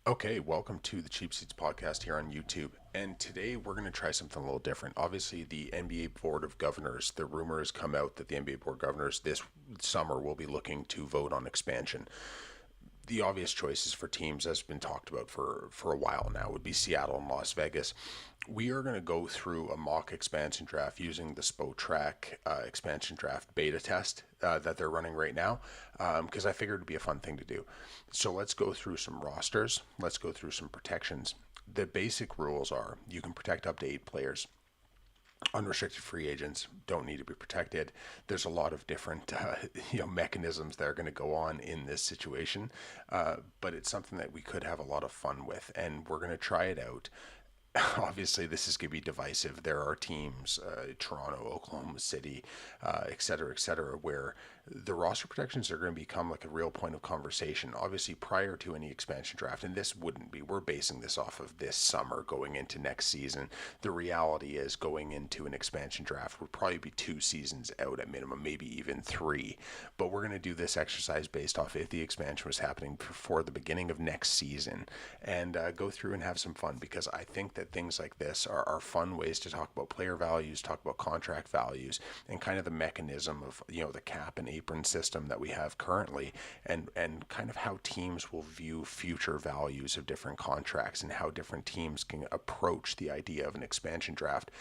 Okay, welcome to the Cheap Seats podcast here on YouTube. And today we're going to try something a little different. Obviously, the NBA Board of Governors, the rumor has come out that the NBA Board of Governors this summer will be looking to vote on expansion. The obvious choices for teams, as been talked about for a while now, would be Seattle and Las Vegas. We are going to go through a mock expansion draft using the Spotrac expansion draft beta test that they're running right now, because I figured it'd be a fun thing to do. So let's go through some rosters. Let's go through some protections. The basic rules are you can protect up to 8 players. Unrestricted free agents don't need to be protected. There's a lot of different mechanisms that are going to go on in this situation, but it's something that we could have a lot of fun with, and we're going to try it out. Obviously this is going to be divisive. There are teams, Toronto, Oklahoma City, et cetera, where the roster protections are going to become like a real point of conversation. Obviously, prior to any expansion draft, and this wouldn't be, we're basing this off of this summer going into next season. The reality is going into an expansion draft would probably be 2 seasons out at minimum, maybe even 3. But we're going to do this exercise based off if the expansion was happening before the beginning of next season, and go through and have some fun, because I think that things like this are fun ways to talk about player values, talk about contract values, and kind of the mechanism of the cap and apron system that we have currently, and kind of how teams will view future values of different contracts, and how different teams can approach the idea of an expansion draft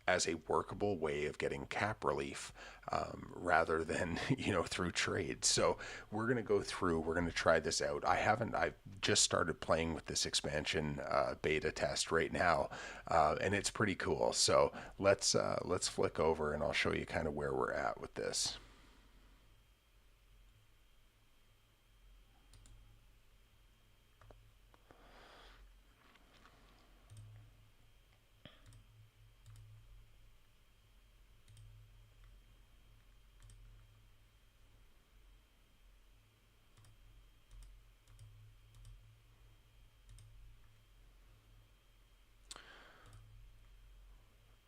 as a workable way of getting cap relief, rather than through trades. So we're going to go through, we're going to try this out. I've just started playing with this expansion beta test right now, and it's pretty cool. So let's flick over and I'll show you kind of where we're at with this.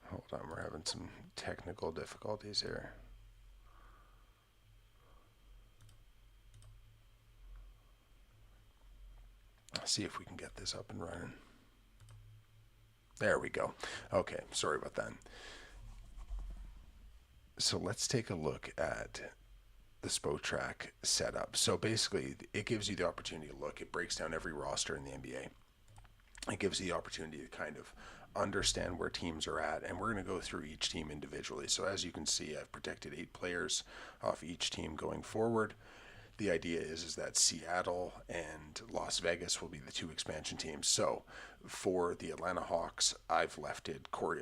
Hold on, we're having some technical difficulties here. Let's see if we can get this up and running. There we go. Okay, sorry about that. So let's take a look at the Spotrac setup. So basically, it gives you the opportunity to look. It breaks down every roster in the NBA. It gives you the opportunity to kind of understand where teams are at, and we're going to go through each team individually. So as you can see, I've protected 8 players off each team going forward. The idea is that Seattle and Las Vegas will be the 2 expansion teams. So for the Atlanta Hawks, I've left Corey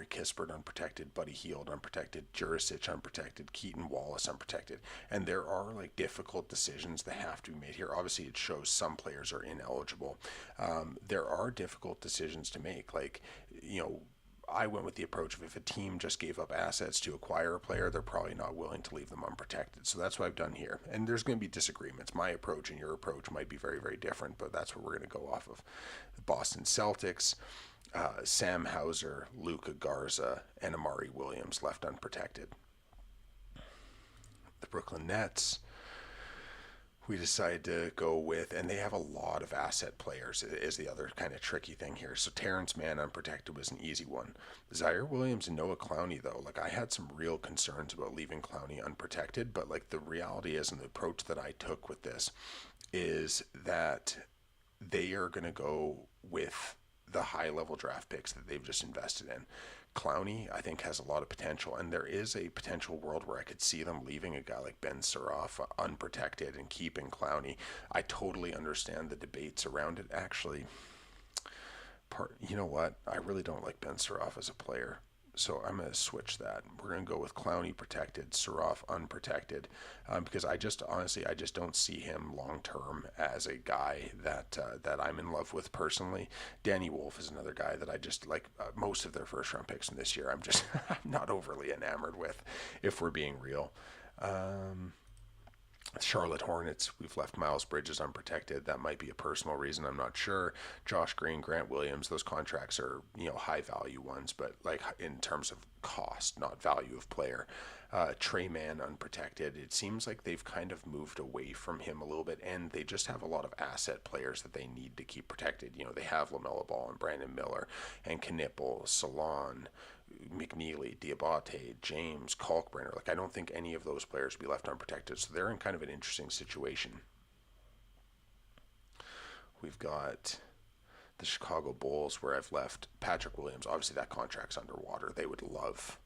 Kispert unprotected, Buddy Hield unprotected, Jurisic unprotected, Keaton Wallace unprotected, and there are like difficult decisions that have to be made here. Obviously, it shows some players are ineligible. There are difficult decisions to make, like I went with the approach of if a team just gave up assets to acquire a player, they're probably not willing to leave them unprotected. So that's what I've done here. And there's going to be disagreements. My approach and your approach might be very, very different, but that's what we're going to go off of. The Boston Celtics, Sam Hauser, Luca Garza, and Amari Williams left unprotected. The Brooklyn Nets, we decided to go with, and they have a lot of asset players, is the other kind of tricky thing here. So Terrence Mann unprotected was an easy one. Zaire Williams and Noah Clowney, though, like I had some real concerns about leaving Clowney unprotected, but like the reality is, and the approach that I took with this is that they are going to go with the high level draft picks that they've just invested in. Clowney, I think, has a lot of potential, and there is a potential world where I could see them leaving a guy like Ben Suroff unprotected and keeping Clowney. I totally understand the debates around it. Actually, you know what? I really don't like Ben Suroff as a player. So I'm going to switch that. We're going to go with Clowney protected, Suroff unprotected, because I just honestly I just don't see him long term as a guy that I'm in love with personally. Danny Wolf is another guy that I just like. Most of their first round picks in this year, I'm just I'm not overly enamored with, if we're being real. Um, Charlotte Hornets, we've left Miles Bridges unprotected. That might be a personal reason. I'm not sure. Josh Green, Grant Williams, those contracts are, high value ones, but like in terms of cost, not value of player. Trey Mann unprotected. It seems like they've kind of moved away from him a little bit, and they just have a lot of asset players that they need to keep protected. They have LaMelo Ball and Brandon Miller and Knipple, Salon, McNeely, Diabate, James, Kalkbrenner. Like, I don't think any of those players would be left unprotected. So they're in kind of an interesting situation. We've got the Chicago Bulls, where I've left Patrick Williams. Obviously, that contract's underwater. They would love.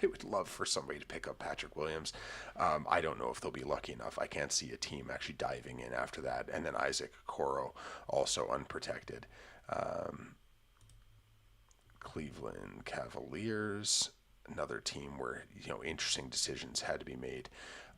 They would love for somebody to pick up Patrick Williams. I don't know if they'll be lucky enough. I can't see a team actually diving in after that. And then Isaac Okoro, also unprotected. Cleveland Cavaliers, another team where, interesting decisions had to be made.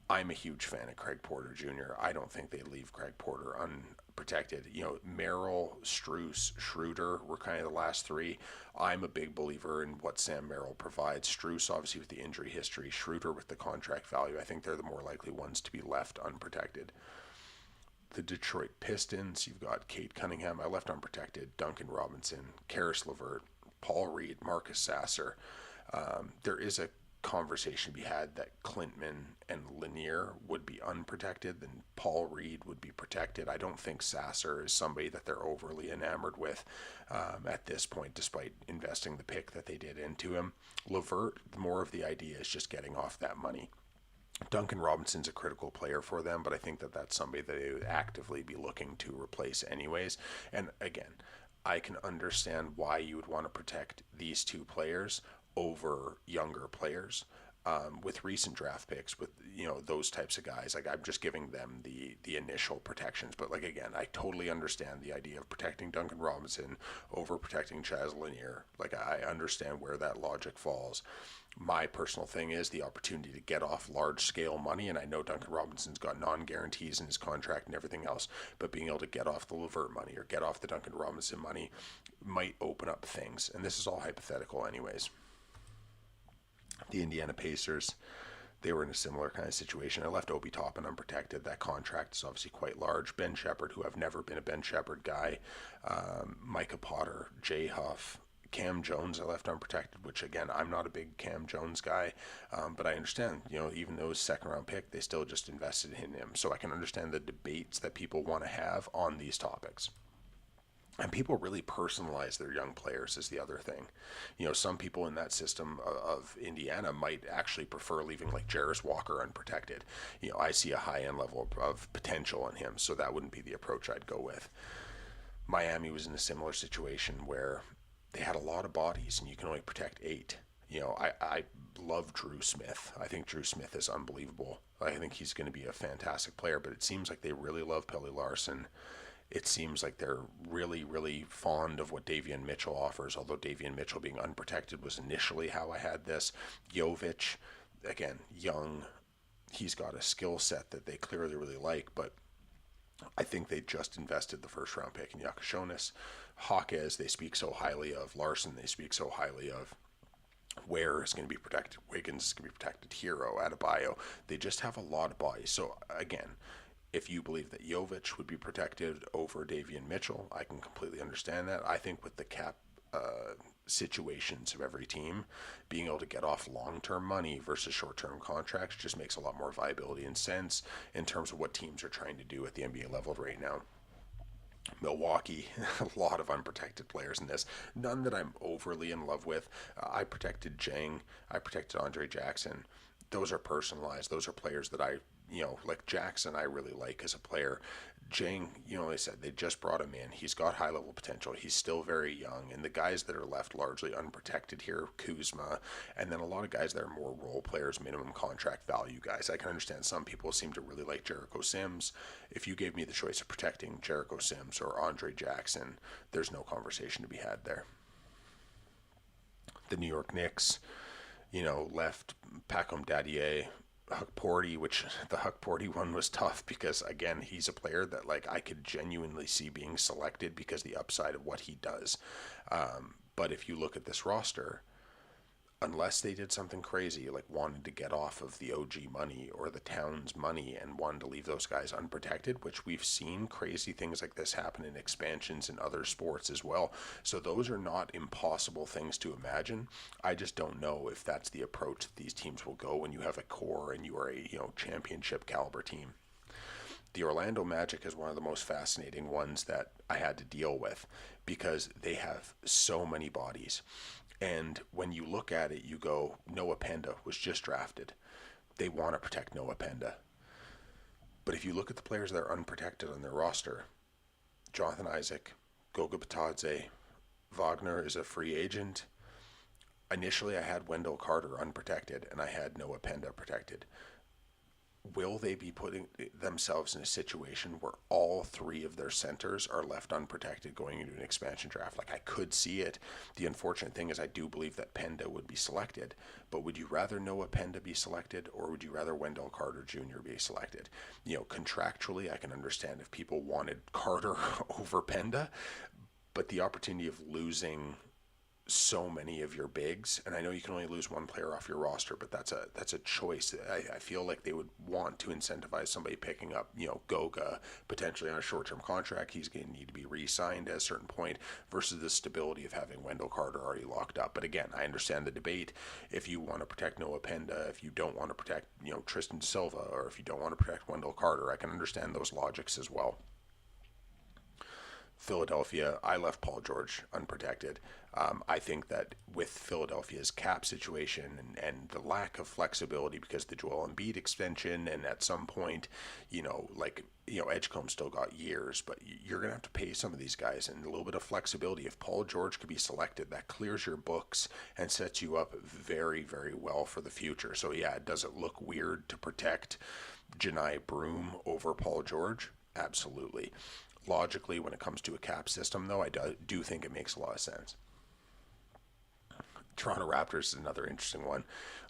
I'm a huge fan of Craig Porter Jr. I don't think they leave Craig Porter unprotected. Merrill, Strus, Schroeder were kind of the last three. I'm a big believer in what Sam Merrill provides. Strus, obviously, with the injury history. Schroeder with the contract value. I think they're the more likely ones to be left unprotected. The Detroit Pistons, you've got Cade Cunningham. I left unprotected. Duncan Robinson, Karis LeVert, Paul Reed, Marcus Sasser. There is a conversation to be had that Klintman and Lanier would be unprotected, then Paul Reed would be protected. I don't think Sasser is somebody that they're overly enamored with at this point, despite investing the pick that they did into him. LeVert, more of the idea is just getting off that money. Duncan Robinson's a critical player for them, but I think that that's somebody that they would actively be looking to replace anyways. And again, I can understand why you would want to protect these two players over younger players. With recent draft picks, with those types of guys, like, I'm just giving them the initial protections. But like, again, I totally understand the idea of protecting Duncan Robinson over protecting Chaz Lanier. Like, I understand where that logic falls. My personal thing is the opportunity to get off large scale money, and I know Duncan Robinson's got non-guarantees in his contract and everything else, but being able to get off the LeVert money or get off the Duncan Robinson money might open up things. And this is all hypothetical anyways. The Indiana Pacers, they were in a similar kind of situation. I left Obi Toppin unprotected. That contract is obviously quite large. Ben Shepherd, who I've never been a Ben Shepherd guy. Micah Potter, Jay Huff, Cam Jones I left unprotected, which again, I'm not a big Cam Jones guy, but I understand, even though his second round pick, they still just invested in him. So I can understand the debates that people want to have on these topics. And people really personalize their young players is the other thing. Some people in that system of Indiana might actually prefer leaving like Jarris Walker unprotected. I see a high end level of potential in him, so that wouldn't be the approach I'd go with. Miami was in a similar situation where they had a lot of bodies and you can only protect 8. I love Drew Smith. I think Drew Smith is unbelievable. I think he's going to be a fantastic player, but it seems like they really love Pelle Larsson. It seems like they're really, really fond of what Davion Mitchell offers, although Davion Mitchell being unprotected was initially how I had this. Jovic, again, young. He's got a skill set that they clearly really like, but I think they just invested the first round pick in Yakashonis. Hawkes, they speak so highly of. Larson, they speak so highly of. Ware is going to be protected. Wiggins is going to be protected. Hero, Adebayo. They just have a lot of bodies. So, again, if you believe that Jovic would be protected over Davion Mitchell, I can completely understand that. I think with the cap situations of every team, being able to get off long-term money versus short-term contracts just makes a lot more viability and sense in terms of what teams are trying to do at the NBA level right now. Milwaukee, a lot of unprotected players in this. None that I'm overly in love with. I protected Jang. I protected Andre Jackson. Those are personalized. Those are players that I, like Jackson, I really like as a player. Jang, they said they just brought him in. He's got high level potential. He's still very young. And the guys that are left largely unprotected here, Kuzma, and then a lot of guys that are more role players, minimum contract value guys. I can understand some people seem to really like Jericho Sims. If you gave me the choice of protecting Jericho Sims or Andre Jackson, there's no conversation to be had there. The New York Knicks, left Pacom Dadier, Huck Porty, which the Huck Porty one was tough because, again, he's a player that I could genuinely see being selected because the upside of what he does. But if you look at this roster, unless they did something crazy, like wanted to get off of the OG money or the town's money and wanted to leave those guys unprotected, which we've seen crazy things like this happen in expansions in other sports as well. So those are not impossible things to imagine. I just don't know if that's the approach that these teams will go when you have a core and you are a, championship caliber team. The Orlando Magic is one of the most fascinating ones that I had to deal with because they have so many bodies. And when you look at it, you go, Noah Penda was just drafted. They want to protect Noah Penda. But if you look at the players that are unprotected on their roster, Jonathan Isaac, Goga Batadze, Wagner is a free agent. Initially, I had Wendell Carter unprotected, and I had Noah Penda protected. Will they be putting themselves in a situation where all three of their centers are left unprotected going into an expansion draft? Like, I could see it. The unfortunate thing is I do believe that Penda would be selected, but would you rather Noah Penda be selected, or would you rather Wendell Carter Jr. be selected? Contractually, I can understand if people wanted Carter over Penda, but the opportunity of losing so many of your bigs, and I know you can only lose one player off your roster, but that's a choice. I feel like they would want to incentivize somebody picking up, Goga potentially on a short-term contract. He's going to need to be re-signed at a certain point versus the stability of having Wendell Carter already locked up. But again, I understand the debate. If you want to protect Noah Penda, if you don't want to protect, Tristan Silva, or if you don't want to protect Wendell Carter, I can understand those logics as well. Philadelphia, I left Paul George unprotected. I think that with Philadelphia's cap situation and the lack of flexibility because the Joel Embiid extension, and at some point, Edgecombe still got years, but you're going to have to pay some of these guys, and a little bit of flexibility. If Paul George could be selected, that clears your books and sets you up very, very well for the future. So yeah, does it look weird to protect Janai Broom over Paul George? Absolutely. Logically, when it comes to a cap system, though, I do think it makes a lot of sense. Toronto Raptors is another interesting one.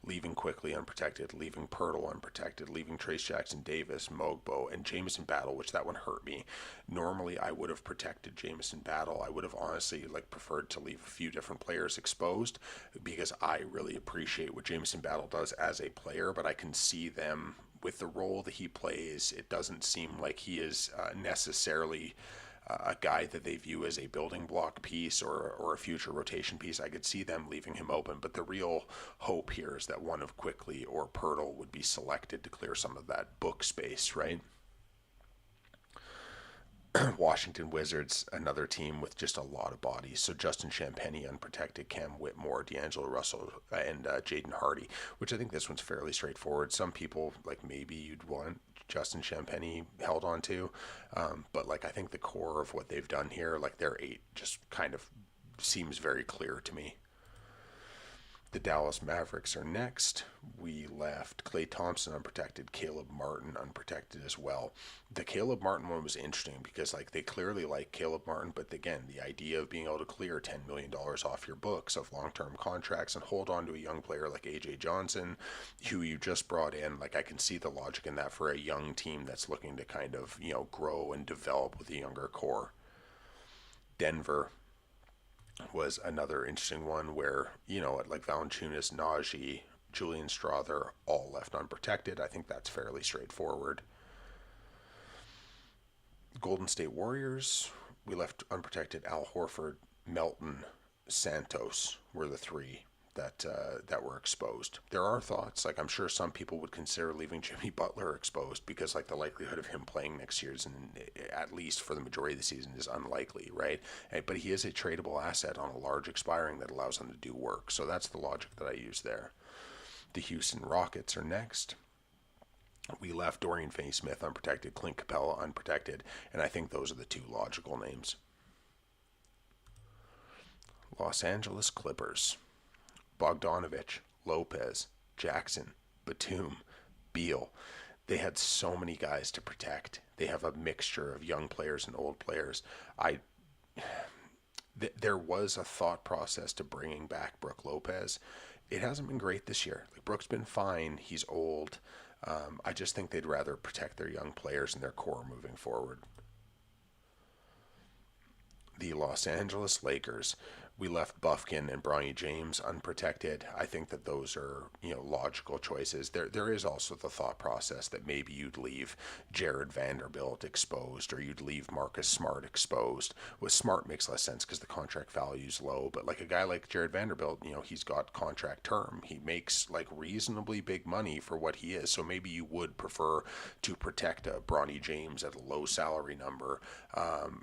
Leaving Quickly unprotected, leaving Pirtle unprotected, leaving Trace Jackson Davis, Mogbo, and Jamison Battle, which that one hurt me. Normally, I would have protected Jamison Battle. I would have honestly preferred to leave a few different players exposed because I really appreciate what Jamison Battle does as a player, but I can see them with the role that he plays. It doesn't seem like he is necessarily a guy that they view as a building block piece or a future rotation piece. I could see them leaving him open, but the real hope here is that one of Quickly or Pirtle would be selected to clear some of that book space, right? Washington Wizards, another team with just a lot of bodies. So Justin Champagnie unprotected, Cam Whitmore, D'Angelo Russell, and Jaden Hardy, which I think this one's fairly straightforward. Some people, maybe you'd want Justin Champagnie held on to, but I think the core of what they've done here, their 8, just kind of seems very clear to me. The Dallas Mavericks are next. We left Klay Thompson unprotected, Caleb Martin unprotected as well. The Caleb Martin one was interesting because they clearly like Caleb Martin, but again, the idea of being able to clear $10 million off your books of long-term contracts and hold on to a young player like AJ Johnson, who you just brought in, I can see the logic in that for a young team that's looking to kind of, grow and develop with a younger core. Denver was another interesting one where, Valanciunas, Najee, Julian Strawther all left unprotected. I think that's fairly straightforward. Golden State Warriors, we left unprotected Al Horford, Melton, Santos were the 3 that were exposed. There are thoughts, I'm sure some people would consider leaving Jimmy Butler exposed because the likelihood of him playing next year, at least for the majority of the season, is unlikely, right? But he is a tradable asset on a large expiring that allows him to do work. So that's the logic that I use there. The Houston Rockets are next. We left Dorian Finney-Smith unprotected, Clint Capella unprotected, and I think those are the 2 logical names. Los Angeles Clippers. Bogdanovich, Lopez, Jackson, Batum, Beal. They had so many guys to protect. They have a mixture of young players and old players. There was a thought process to bringing back Brook Lopez. It hasn't been great this year. Brook's been fine. He's old. I just think they'd rather protect their young players and their core moving forward. The Los Angeles Lakers. We left Buffkin and Bronny James unprotected. I think that those are, logical choices. There is also the thought process that maybe you'd leave Jared Vanderbilt exposed, or you'd leave Marcus Smart exposed. With Smart makes less sense because the contract value is low, but like a guy like Jared Vanderbilt, he's got contract term. He makes like reasonably big money for what he is. So maybe you would prefer to protect a Bronny James at a low salary number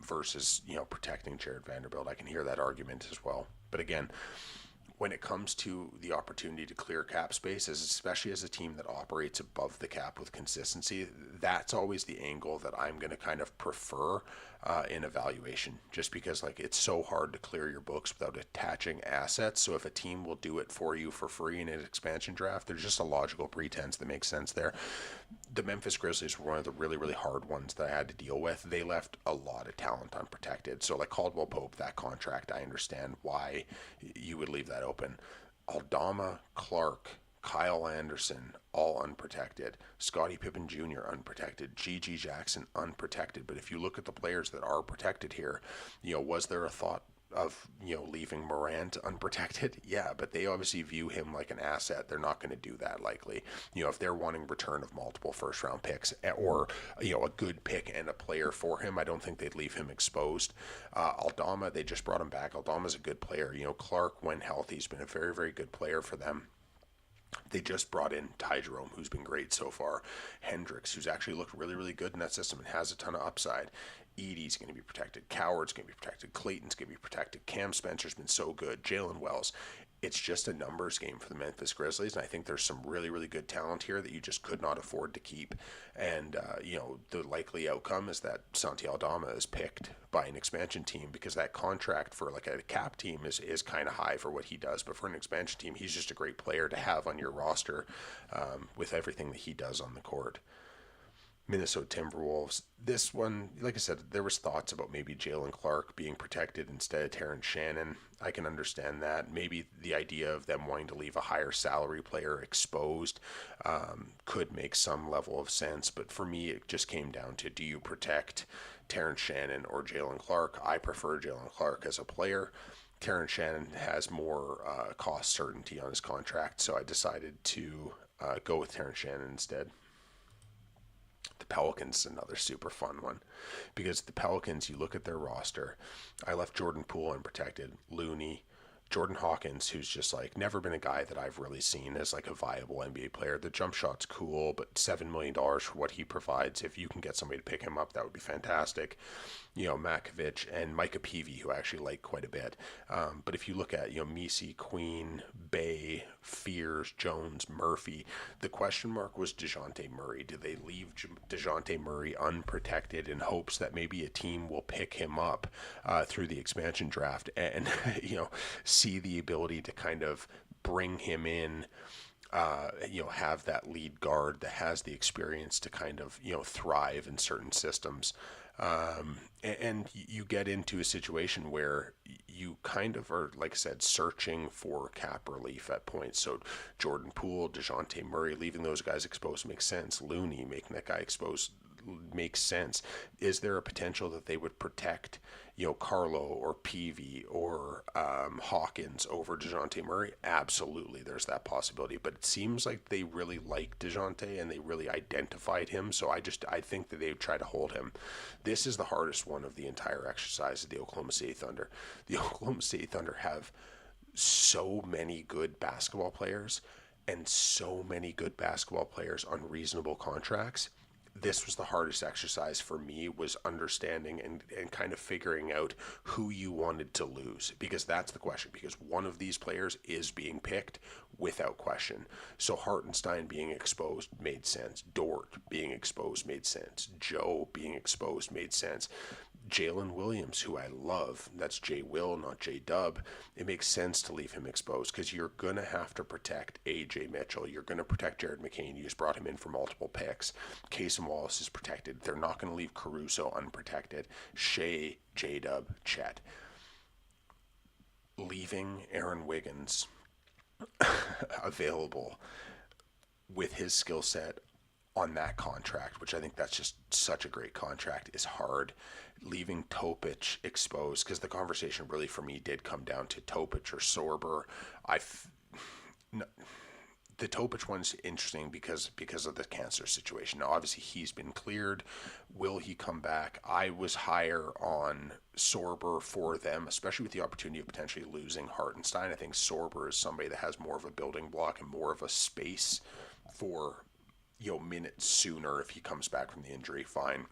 versus, protecting Jared Vanderbilt. I can hear that argument as well. But again, when it comes to the opportunity to clear cap spaces, especially as a team that operates above the cap with consistency, that's always the angle that I'm going to kind of prefer in evaluation, just because like it's so hard to clear your books without attaching assets. So if a team will do it for you for free in an expansion draft, there's just a logical pretense that makes sense there. The Memphis Grizzlies were one of the really, really hard ones that I had to deal with. They left a lot of talent unprotected. So like Caldwell Pope, that contract, I understand why you would leave that open. Aldama, Clark, Kyle Anderson, all unprotected. Scottie Pippen Jr. unprotected. G.G. Jackson unprotected. But if you look at the players that are protected here, was there a thought of leaving Morant unprotected? Yeah, but they obviously view him like an asset. They're not going to do that likely. If they're wanting return of multiple first round picks, or a good pick and a player for him, I don't think they'd leave him exposed. Aldama, they just brought him back. Aldama's a good player. Clark, when healthy, has been a very, very good player for them. They just brought in Ty Jerome, who's been great so far. Hendricks, who's actually looked really, really good in that system and has a ton of upside. Edie's going to be protected. Coward's going to be protected. Clayton's going to be protected. Cam Spencer's been so good. Jalen Wells. It's just a numbers game for the Memphis Grizzlies, and I think there's some really, really good talent here that you just could not afford to keep. And, the likely outcome is that Santi Aldama is picked by an expansion team, because that contract for like a cap team is kind of high for what he does. But for an expansion team, he's just a great player to have on your roster with everything that he does on the court. Minnesota Timberwolves. This one, like I said, there was thoughts about maybe Jalen Clark being protected instead of Terrence Shannon. I can understand that. Maybe the idea of them wanting to leave a higher salary player exposed could make some level of sense. But for me, it just came down to, do you protect Terrence Shannon or Jalen Clark? I prefer Jalen Clark as a player. Terrence Shannon has more cost certainty on his contract, so I decided to go with Terrence Shannon instead. The Pelicans, another super fun one, because the Pelicans, you look at their roster. I left Jordan Poole unprotected, Looney, Jordan Hawkins, who's just like never been a guy that I've really seen as like a viable NBA player. The jump shot's cool, but $7 million for what he provides, if you can get somebody to pick him up, that would be fantastic. Makovich and Micah Peavy, who I actually like quite a bit. But if you look at, Misi, Queen, Bay, Fears, Jones, Murphy, the question mark was DeJounte Murray. Do they leave DeJounte Murray unprotected in hopes that maybe a team will pick him up through the expansion draft and, see the ability to kind of bring him in, have that lead guard that has the experience to kind of, thrive in certain systems. And you get into a situation where you kind of are, like I said, searching for cap relief at points. So Jordan Poole, DeJounte Murray, leaving those guys exposed makes sense. Looney, making that guy exposed makes sense. Is there a potential that they would protect, Carlo or Peavy or Hawkins over DeJounte Murray? Absolutely, there's that possibility. But it seems like they really like DeJounte and they really identified him. So I think that they would try to hold him. This is the hardest one of the entire exercise of the Oklahoma City Thunder. The Oklahoma City Thunder have so many good basketball players and so many good basketball players on reasonable contracts. This was the hardest exercise for me, was understanding and kind of figuring out who you wanted to lose, because that's the question, because one of these players is being picked without question. So Hartenstein being exposed made sense. Dort being exposed made sense. Joe being exposed made sense. Jalen Williams, who I love, that's J Will, not J Dub. It makes sense to leave him exposed because you're going to have to protect AJ Mitchell. You're going to protect Jared McCain. You just brought him in for multiple picks. Casey Wallace is protected. They're not going to leave Caruso unprotected. Shea, J Dub, Chet. Leaving Aaron Wiggins available with his skill set on that contract, which I think that's just such a great contract, is hard. Leaving Topic exposed, because the conversation really for me did come down to Topic or Sorber. I the Topic one's interesting because of the cancer situation. Now, obviously, he's been cleared. Will he come back? I was higher on Sorber for them, especially with the opportunity of potentially losing Hartenstein. I think Sorber is somebody that has more of a building block and more of a space for minutes sooner if he comes back from the injury. Fine.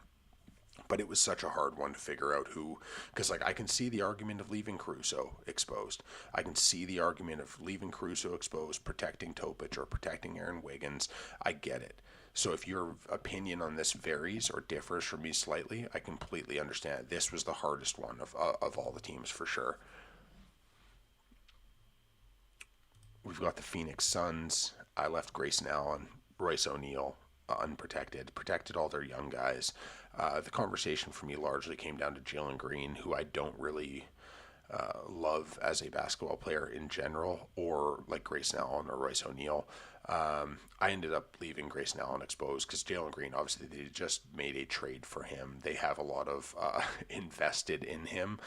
But it was such a hard one to figure out who, because like I can see the argument of leaving Caruso exposed. I can see the argument of leaving Caruso exposed, protecting Topic or protecting Aaron Wiggins. I get it. So if your opinion on this varies or differs from me slightly, I completely understand. This was the hardest one of all the teams for sure. We've got the Phoenix Suns. I left Grayson Allen, Royce O'Neal unprotected, protected all their young guys. The conversation for me largely came down to Jalen Green, who I don't really love as a basketball player in general, or like Grayson Allen or Royce O'Neal. I ended up leaving Grayson Allen exposed because Jalen Green, obviously, they just made a trade for him. They have a lot of invested in him.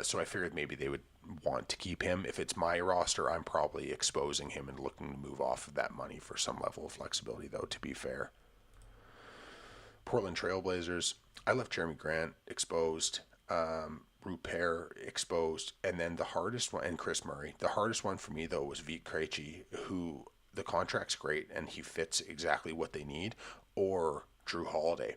So I figured maybe they would want to keep him. If it's my roster, I'm probably exposing him and looking to move off of that money for some level of flexibility, though, to be fair. Portland Trailblazers, I left Jeremy Grant exposed. Rupert exposed, and then the hardest one, and Chris Murray. The hardest one for me though was Vit Krejci, who the contract's great and he fits exactly what they need, or Drew Holiday.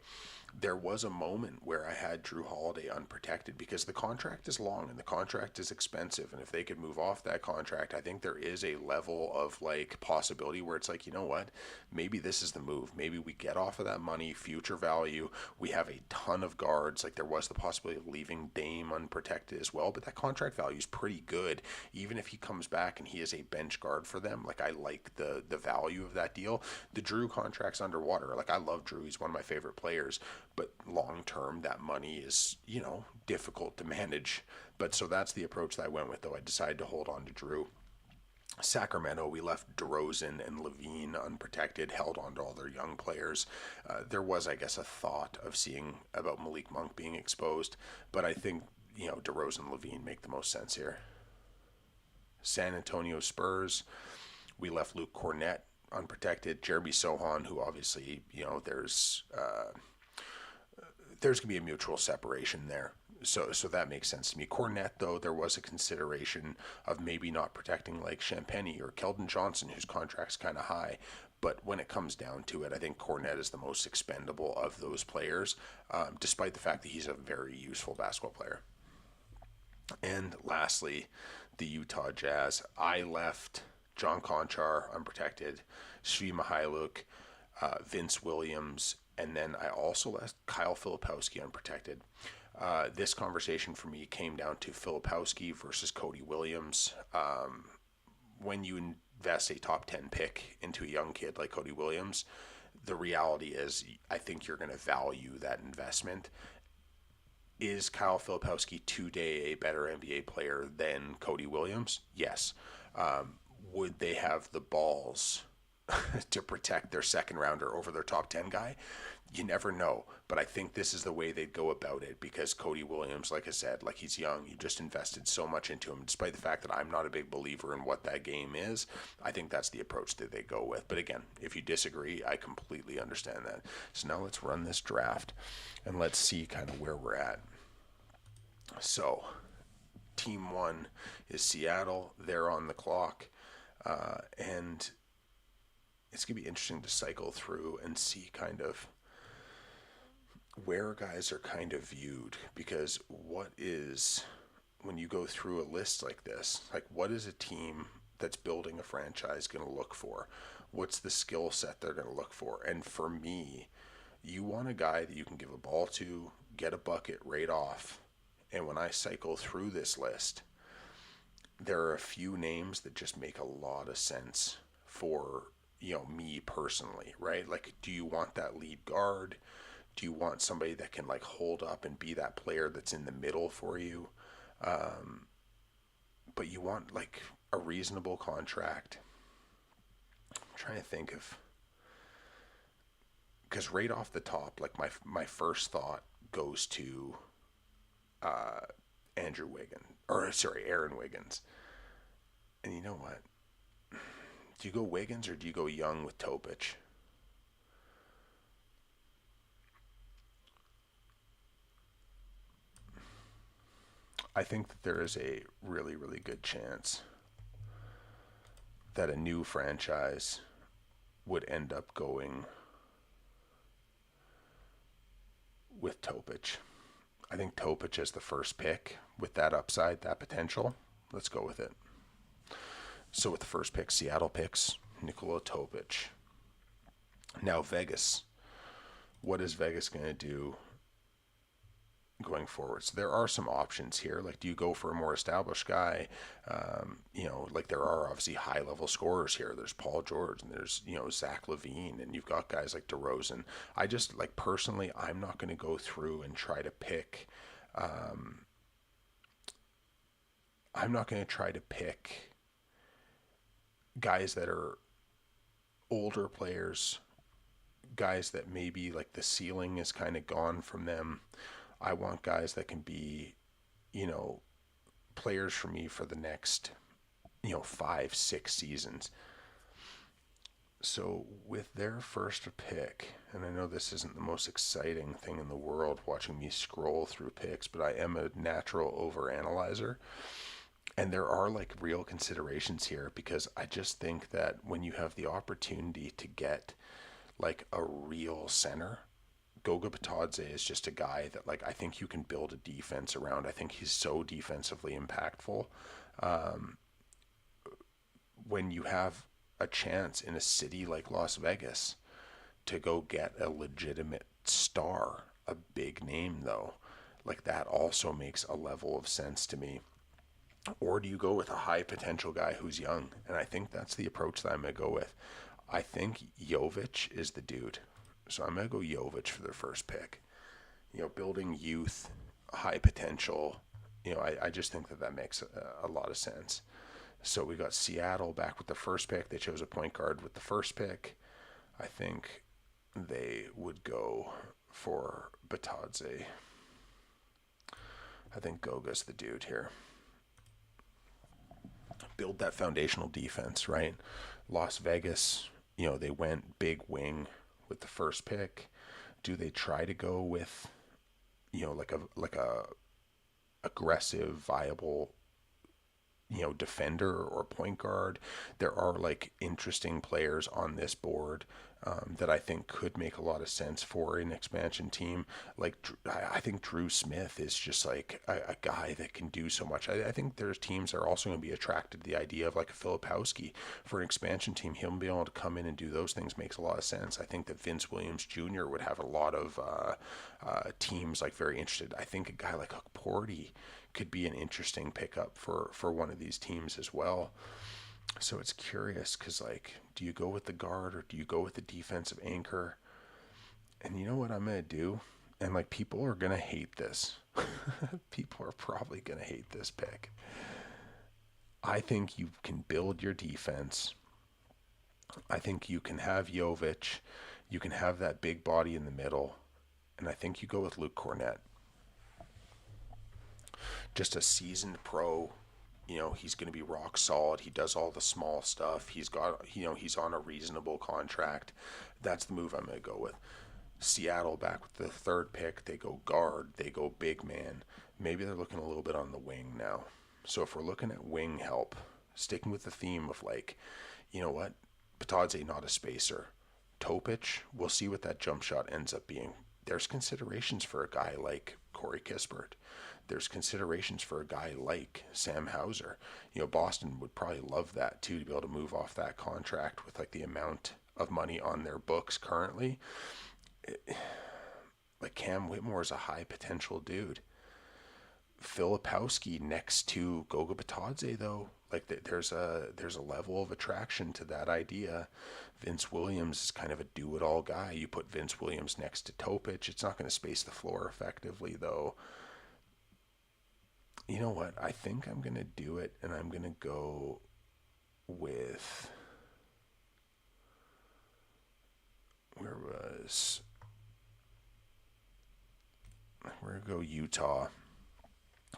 There was a moment where I had Drew Holiday unprotected because the contract is long and the contract is expensive, and if they could move off that contract, I think there is a level of like possibility where it's like, you know what, maybe this is the move. Maybe we get off of that money, future value. We have a ton of guards. Like there was the possibility of leaving Dame unprotected as well, but that contract value is pretty good. Even if he comes back and he is a bench guard for them, like I like the value of that deal. The Drew contract's underwater. Like I love Drew. He's one of my favorite players. But long term, that money is, difficult to manage. But so that's the approach that I went with, though. I decided to hold on to Drew. Sacramento, we left DeRozan and Levine unprotected, held on to all their young players. There was, I guess, a thought of seeing about Malik Monk being exposed, but I think, DeRozan and Levine make the most sense here. San Antonio Spurs, we left Luke Cornett unprotected. Jeremy Sohan, who obviously, there's going to be a mutual separation there. So that makes sense to me. Cornette, though, there was a consideration of maybe not protecting like Champagny or Keldon Johnson, whose contract's kind of high. But when it comes down to it, I think Cornette is the most expendable of those players, despite the fact that he's a very useful basketball player. And lastly, the Utah Jazz. I left John Konchar unprotected, Svi Mykhailiuk, Vince Williams, and then I also left Kyle Filipowski unprotected. This conversation for me came down to Filipowski versus Cody Williams. When you invest a top 10 pick into a young kid like Cody Williams, the reality is I think you're going to value that investment. Is Kyle Filipowski today a better NBA player than Cody Williams? Yes. Would they have the balls to protect their second rounder over their top 10 guy? You never know, but I think this is the way they'd go about it because Cody Williams, like I said, like he's young, you just invested so much into him. Despite the fact that I'm not a big believer in what that game is, I think that's the approach that they go with. But again, if you disagree, I completely understand that. So now let's run this draft and let's see kind of where we're at. So team one is Seattle. They're on the clock, and it's going to be interesting to cycle through and see kind of where guys are kind of viewed, because when you go through a list like this, like what is a team that's building a franchise going to look for? What's the skill set they're going to look for? And for me, you want a guy that you can give a ball to, get a bucket right off. And when I cycle through this list, there are a few names that just make a lot of sense for me personally, right? Like, do you want that lead guard? Do you want somebody that can like hold up and be that player that's in the middle for you? But you want like a reasonable contract. I'm trying to think of because right off the top, like my first thought goes to Andrew Wiggins, or sorry, Aaron Wiggins. And you know what? Do you go Wiggins or do you go Young with Topic? I think that there is a really, really good chance that a new franchise would end up going with Topic. I think Topic is the first pick with that upside, that potential. Let's go with it. So with the first pick, Seattle picks Nikola Topic. Now Vegas. What is Vegas going to do going forward? So there are some options here. Like, do you go for a more established guy? Like there are obviously high level scorers here. There's Paul George and there's, Zach LaVine, and you've got guys like DeRozan. I just, like, personally, I'm not going to go through and try to pick. I'm not going to try to pick guys that are older players, guys that maybe like the ceiling is kind of gone from them. I want guys that can be, you know, players for me for the next, 5, 6 seasons. So with their first pick, and I know this isn't the most exciting thing in the world watching me scroll through picks, but I am a natural overanalyzer. And there are like real considerations here because I just think that when you have the opportunity to get like a real center, Goga Batadze is just a guy that, like, I think you can build a defense around. I think he's so defensively impactful. When you have a chance in a city like Las Vegas to go get a legitimate star, a big name though, like that also makes a level of sense to me. Or do you go with a high potential guy who's young? And I think that's the approach that I'm going to go with. I think Jovic is the dude. So I'm going to go Jovic for their first pick. Building youth, high potential. I just think that makes a lot of sense. So we got Seattle back with the first pick. They chose a point guard with the first pick. I think they would go for Batadze. I think Goga's the dude here. Build that foundational defense, right? Las Vegas, they went big wing with the first pick. Do they try to go with, like a aggressive, viable, defender or point guard? There are like interesting players on this board that I think could make a lot of sense for an expansion team. Like, I think Drew Smith is just like a guy that can do so much. I think there's teams that are also going to be attracted to the idea of like a Filipowski for an expansion team. Him being able to come in and do those things makes a lot of sense. I think that Vince Williams Jr. would have a lot of teams like very interested. I think a guy like Huck Porty could be an interesting pickup for one of these teams as well. So it's curious because, like, do you go with the guard or do you go with the defensive anchor? And you know what I'm going to do? And, like, people are going to hate this. People are probably going to hate this pick. I think you can build your defense. I think you can have Jovic. You can have that big body in the middle. And I think you go with Luke Cornett. Just a seasoned pro. He's going to be rock solid. He does all the small stuff. He's got, he's on a reasonable contract. That's the move I'm going to go with. Seattle back with the third pick. They go guard. They go big man. Maybe they're looking a little bit on the wing now. So if we're looking at wing help, sticking with the theme of like, you know what? Batadze not a spacer. Topic, we'll see what that jump shot ends up being. There's considerations for a guy like Corey Kispert. There's considerations for a guy like Sam Hauser. Boston would probably love that too, to be able to move off that contract with like the amount of money on their books currently. Like Cam Whitmore is a high potential dude. Filipowski next to Goga Batadze though, like there's a level of attraction to that idea. Vince Williams is kind of a do-it-all guy. You put Vince Williams next to Topic, it's not going to space the floor effectively though. You know what? I think I'm going to do it, and I'm going to go with, where is, we're going to go Utah,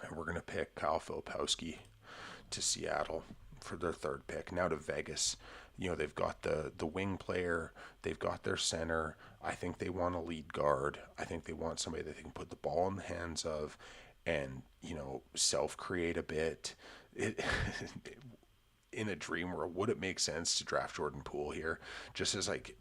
and we're going to pick Kyle Filipowski to Seattle for their third pick. Now to Vegas. They've got the wing player, they've got their center. I think they want a lead guard. I think they want somebody that they can put the ball in the hands of and, self-create a bit. It in a dream world, would it make sense to draft Jordan Poole here? Just as like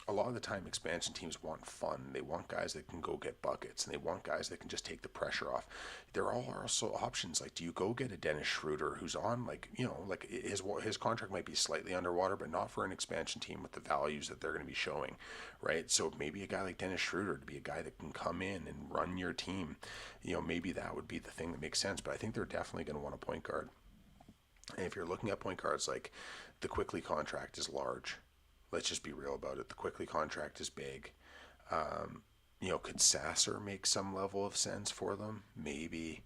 a lot of the time expansion teams want fun. They want guys that can go get buckets, and they want guys that can just take the pressure off. There are also options. Like, do you go get a Dennis Schroeder who's on, like, like his contract might be slightly underwater, but not for an expansion team with the values that they're going to be showing, right? So maybe a guy like Dennis Schroeder to be a guy that can come in and run your team. Maybe that would be the thing that makes sense. But I think they're definitely going to want a point guard. And if you're looking at point guards, like, the Quickly contract is large. Let's just be real about it. The Quickly contract is big. Could Sasser make some level of sense for them? Maybe.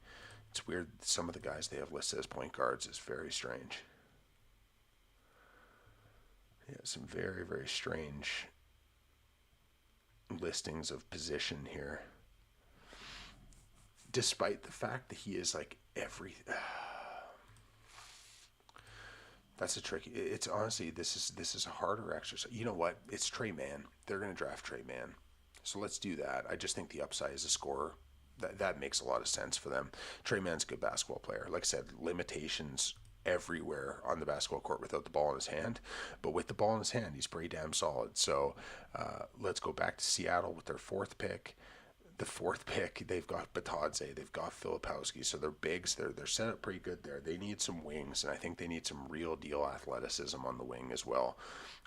It's weird. Some of the guys they have listed as point guards is very strange. Yeah, some very, very strange listings of position here. Despite the fact that he is like every... That's a tricky. It's honestly, this is a harder exercise. You know what? It's Trey Mann. They're going to draft Trey Mann. So let's do that. I just think the upside as a scorer, that makes a lot of sense for them. Trey Mann's a good basketball player. Like I said, limitations everywhere on the basketball court without the ball in his hand. But with the ball in his hand, he's pretty damn solid. So let's go back to Seattle with their fourth pick. The fourth pick, they've got Batadze, they've got Filipowski, so they're bigs. They're set up pretty good there. They need some wings, and I think they need some real deal athleticism on the wing as well.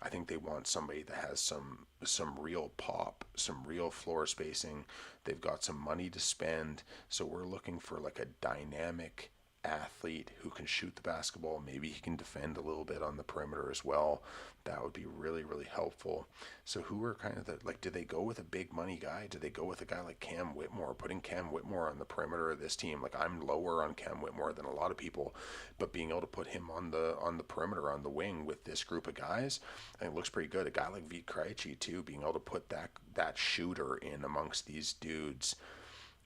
I think they want somebody that has some real pop, some real floor spacing. They've got some money to spend, so we're looking for like a dynamic athlete who can shoot the basketball. Maybe he can defend a little bit on the perimeter as well. That would be really, really helpful. So who are kind of the, like, do they go with a big money guy? Do they go with a guy like Cam Whitmore, putting Cam Whitmore on the perimeter of this team? Like, I'm lower on Cam Whitmore than a lot of people, but being able to put him on the perimeter, on the wing with this group of guys, I think it looks pretty good. A guy like Vit Krejci too, being able to put that shooter in amongst these dudes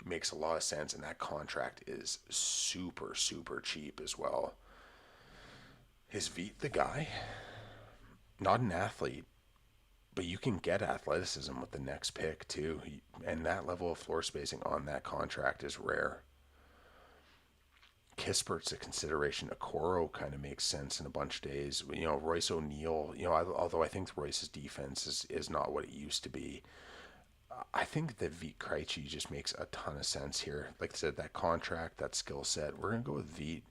makes a lot of sense, and that contract is super, super cheap as well. Is Vit the guy? Not an athlete, but you can get athleticism with the next pick too, and that level of floor spacing on that contract is rare. Kispert's a consideration. Okoro kind of makes sense in a bunch of days. Royce O'Neal, although I think Royce's defense is not what it used to be. I think that Vit Krejci just makes a ton of sense here. Like I said, that contract, that skill set, we're going to go with Vit.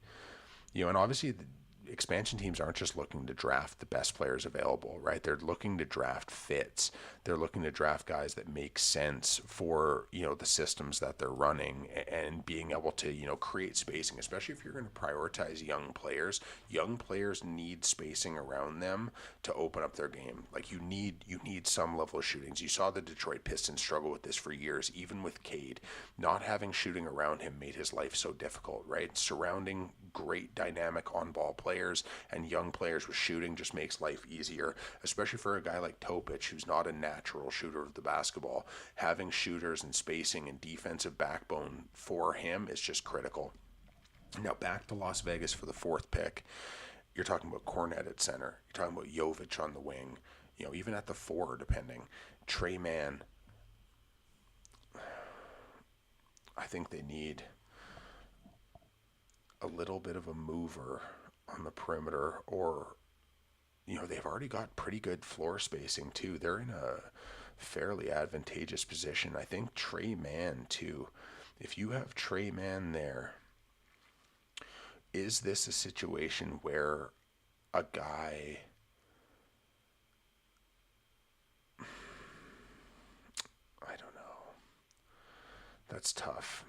And obviously the expansion teams aren't just looking to draft the best players available, right? They're looking to draft fits. They're looking to draft guys that make sense for, the systems that they're running, and being able to, create spacing, especially if you're going to prioritize young players. Young players need spacing around them to open up their game. Like, you need some level of shootings. You saw the Detroit Pistons struggle with this for years, even with Cade. Not having shooting around him made his life so difficult, right? Surrounding great dynamic on-ball players and young players with shooting just makes life easier, especially for a guy like Topic, who's not a natural shooter of the basketball. Having shooters and spacing and defensive backbone for him is just critical. Now back to Las Vegas for the fourth pick. You're talking about Kornet at center. You're talking about Jovic on the wing. Even at the four, depending. Trey Mann. I think they need a little bit of a mover on the perimeter, or they've already got pretty good floor spacing too. They're in a fairly advantageous position. I think Trey Mann too. If you have Trey Mann there, is this a situation where a guy, I don't know, that's tough.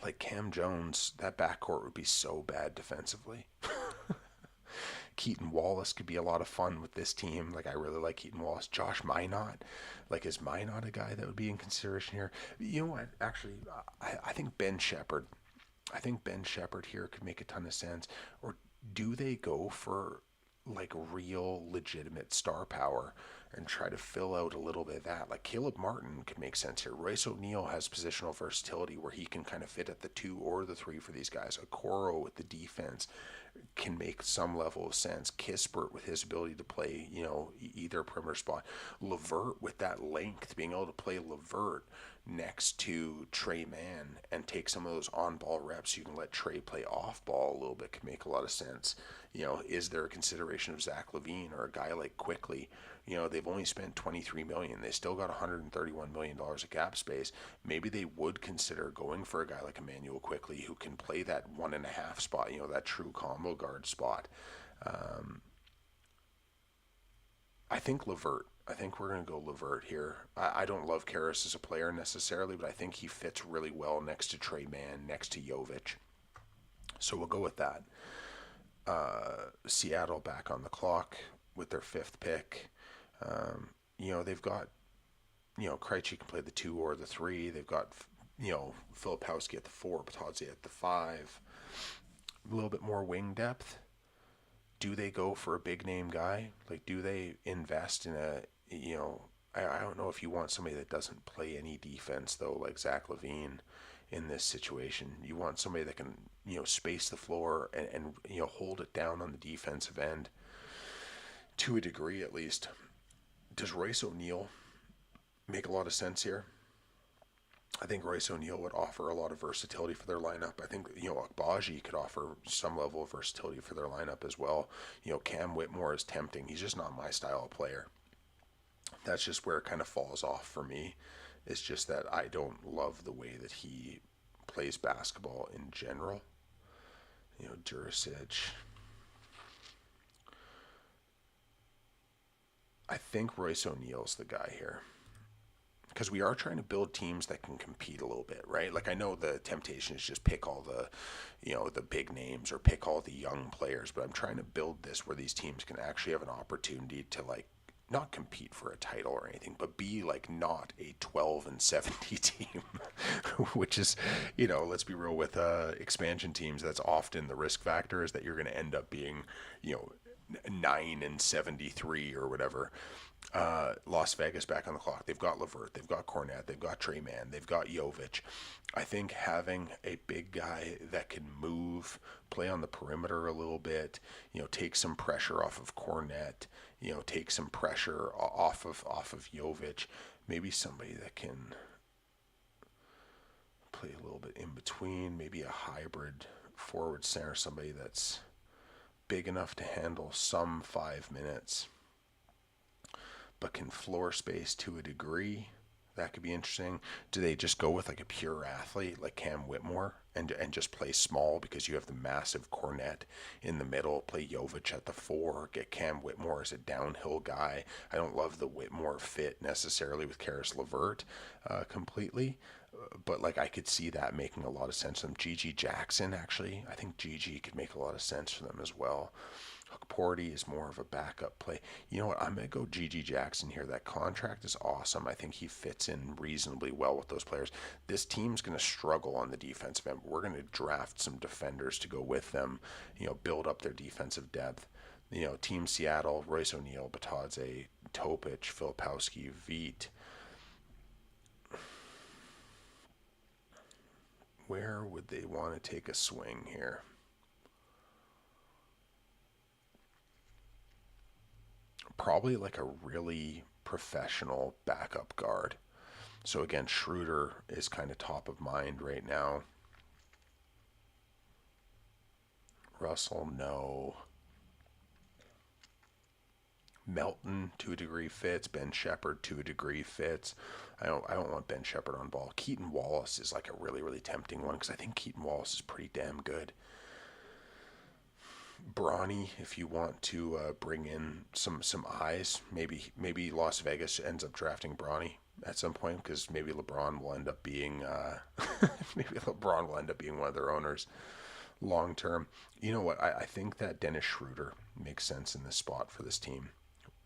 Like Cam Jones, that backcourt would be so bad defensively. Keaton Wallace could be a lot of fun with this team. Like, I really like Keaton Wallace. Josh Minot, like, is Minot a guy that would be in consideration here? You know what? Actually, I think Ben Shepherd. I think Ben Shepherd here could make a ton of sense. Or do they go for like real legitimate star power and try to fill out a little bit of that. Like Caleb Martin could make sense here. Royce O'Neal has positional versatility where he can kind of fit at the 2 or the 3 for these guys. Okoro with the defense can make some level of sense. Kispert with his ability to play, either perimeter spot. Levert with that length, being able to play Levert next to Trey Mann and take some of those on-ball reps. You can let Trey play off-ball a little bit. Can make a lot of sense. Is there a consideration of Zach LaVine or a guy like Quickly? They've only spent $23 million. They still got $131 million of cap space. Maybe they would consider going for a guy like Emmanuel Quickly who can play that 1.5 spot, that true combo guard spot. I think Levert. I think we're going to go Levert here. I don't love Karras as a player necessarily, but I think he fits really well next to Trey Mann, next to Jovic. So we'll go with that. Seattle back on the clock with their 5th pick. They've got, Krejci can play the 2 or the 3. They've got, Filipowski at the 4, Batadze at the 5. A little bit more wing depth. Do they go for a big name guy? Like, do they invest in I don't know if you want somebody that doesn't play any defense, though, like Zach LaVine in this situation. You want somebody that can, space the floor and hold it down on the defensive end to a degree at least. Does Royce O'Neal make a lot of sense here? I think Royce O'Neal would offer a lot of versatility for their lineup. I think, Agbaji could offer some level of versatility for their lineup as well. Cam Whitmore is tempting. He's just not my style of player. That's just where it kind of falls off for me. It's just that I don't love the way that he plays basketball in general. Duricic. I think Royce O'Neal's the guy here. Because we are trying to build teams that can compete a little bit, right? Like, I know the temptation is just pick all the, the big names or pick all the young players, but I'm trying to build this where these teams can actually have an opportunity to, like, not compete for a title or anything, but be like not a 12-70 team, which is, let's be real, with expansion teams, that's often the risk factor, is that you're going to end up being, 9-73 or whatever. Las Vegas back on the clock. They've got Levert, they've got Cornette, they've got Trey Mann, they've got Jovic. I think having a big guy that can move, play on the perimeter a little bit, take some pressure off of Cornette, take some pressure off of Jovic, maybe somebody that can play a little bit in between, maybe a hybrid forward center, somebody that's big enough to handle some 5 minutes but can floor space to a degree. That could be interesting. Do they just go with like a pure athlete like Cam Whitmore and just play small because you have the massive Cornette in the middle, play Jovic at the 4, get Cam Whitmore as a downhill guy? I don't love the Whitmore fit necessarily with Caris LeVert completely, but like I could see that making a lot of sense for them. Gigi Jackson, actually, I think Gigi could make a lot of sense for them as well. Porty is more of a backup play. You know what? I'm going to go Gigi Jackson here. That contract is awesome. I think he fits in reasonably well with those players. This team's going to struggle on the defensive end. We're going to draft some defenders to go with them, build up their defensive depth. Team Seattle, Royce O'Neal, Batadze, Topic, Filipowski, Veit. Where would they want to take a swing here? Probably like a really professional backup guard. So again, Schroeder is kind of top of mind right now. Russell, no. Melton to a degree fits. Ben Shepherd to a degree fits. I don't want Ben Shepherd on ball. Keaton Wallace is like a really, really tempting one because I think Keaton Wallace is pretty damn good. Bronny, if you want to bring in some eyes, maybe Las Vegas ends up drafting Bronny at some point because maybe LeBron will end up being one of their owners long term. You know what? I think that Dennis Schroeder makes sense in this spot for this team.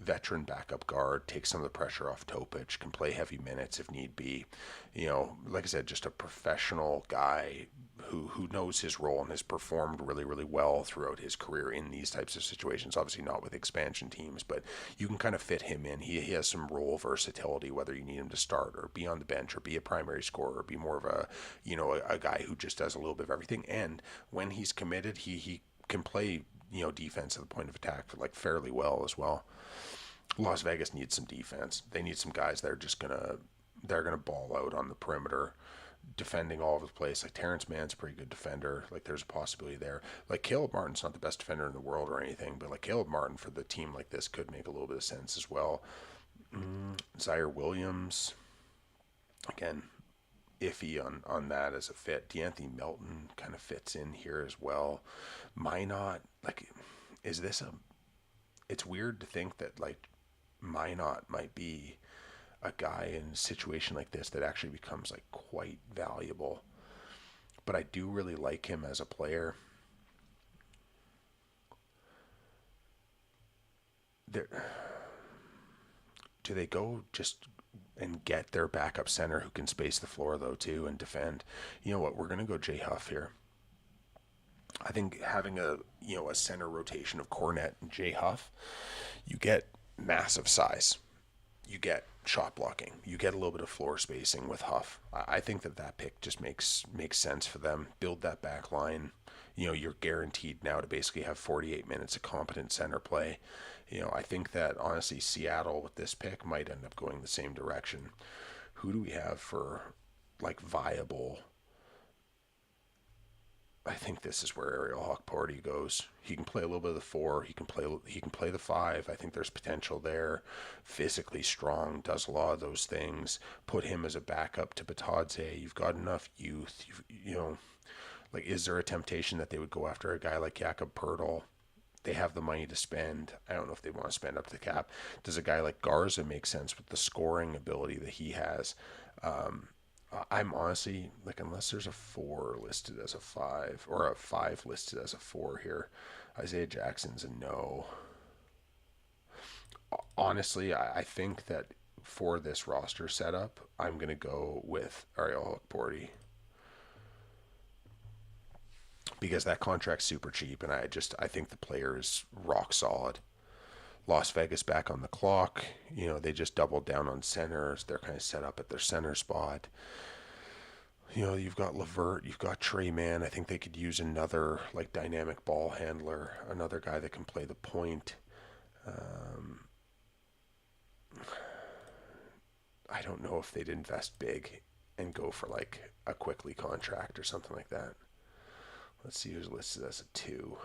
veteran backup guard, take some of the pressure off Topic, can play heavy minutes if need be. Like I said, just a professional guy who knows his role and has performed really, really well throughout his career in these types of situations. Obviously not with expansion teams, but you can kind of fit him in. He has some role versatility, whether you need him to start or be on the bench or be a primary scorer or be more of a guy who just does a little bit of everything. And when he's committed, he can play, defense at the point of attack fairly well as well. Las Vegas needs some defense. They need some guys that are just they're gonna ball out on the perimeter, defending all over the place. Like Terrence Mann's a pretty good defender. Like there's a possibility there. Like Caleb Martin's not the best defender in the world or anything, but like Caleb Martin for the team like this could make a little bit of sense as well. Zaire Williams, again, iffy on that as a fit. D'Anthony Melton kind of fits in here as well. Minot, is this it's weird to think that Minot might be a guy in a situation like this that actually becomes quite valuable. But I do really like him as a player. Do they go just and get their backup center who can space the floor though too and defend? You know what? We're gonna go Jay Huff here. I think having a center rotation of Cornette and Jay Huff, you get massive size, you get shot blocking, you get a little bit of floor spacing with Huff. I think that pick just makes sense for them. Build that back line. You're guaranteed now to basically have 48 minutes of competent center play. I think that honestly Seattle with this pick might end up going the same direction. Who do we have for viable? I think this is where Ariel Hawkparty goes. He can play a little bit of the 4. He can play the 5. I think there's potential there. Physically strong, does a lot of those things. Put him as a backup to Batadze. You've got enough youth. Is there a temptation that they would go after a guy like Jakob Poeltl? They have the money to spend. I don't know if they want to spend up the cap. Does a guy like Garza make sense with the scoring ability that he has? I'm honestly unless there's a 4 listed as a 5 or a 5 listed as a 4 here, Isaiah Jackson's a no. Honestly, I think that for this roster setup, I'm gonna go with Ariel Hawkparty because that contract's super cheap, and I think the player is rock solid. Las Vegas back on the clock. They just doubled down on centers. They're kind of set up at their center spot. You've got LeVert, you've got Trey Mann. I think they could use another dynamic ball handler, another guy that can play the point. I don't know if they'd invest big and go for a Quickly contract or something like that. Let's see who's listed as a 2.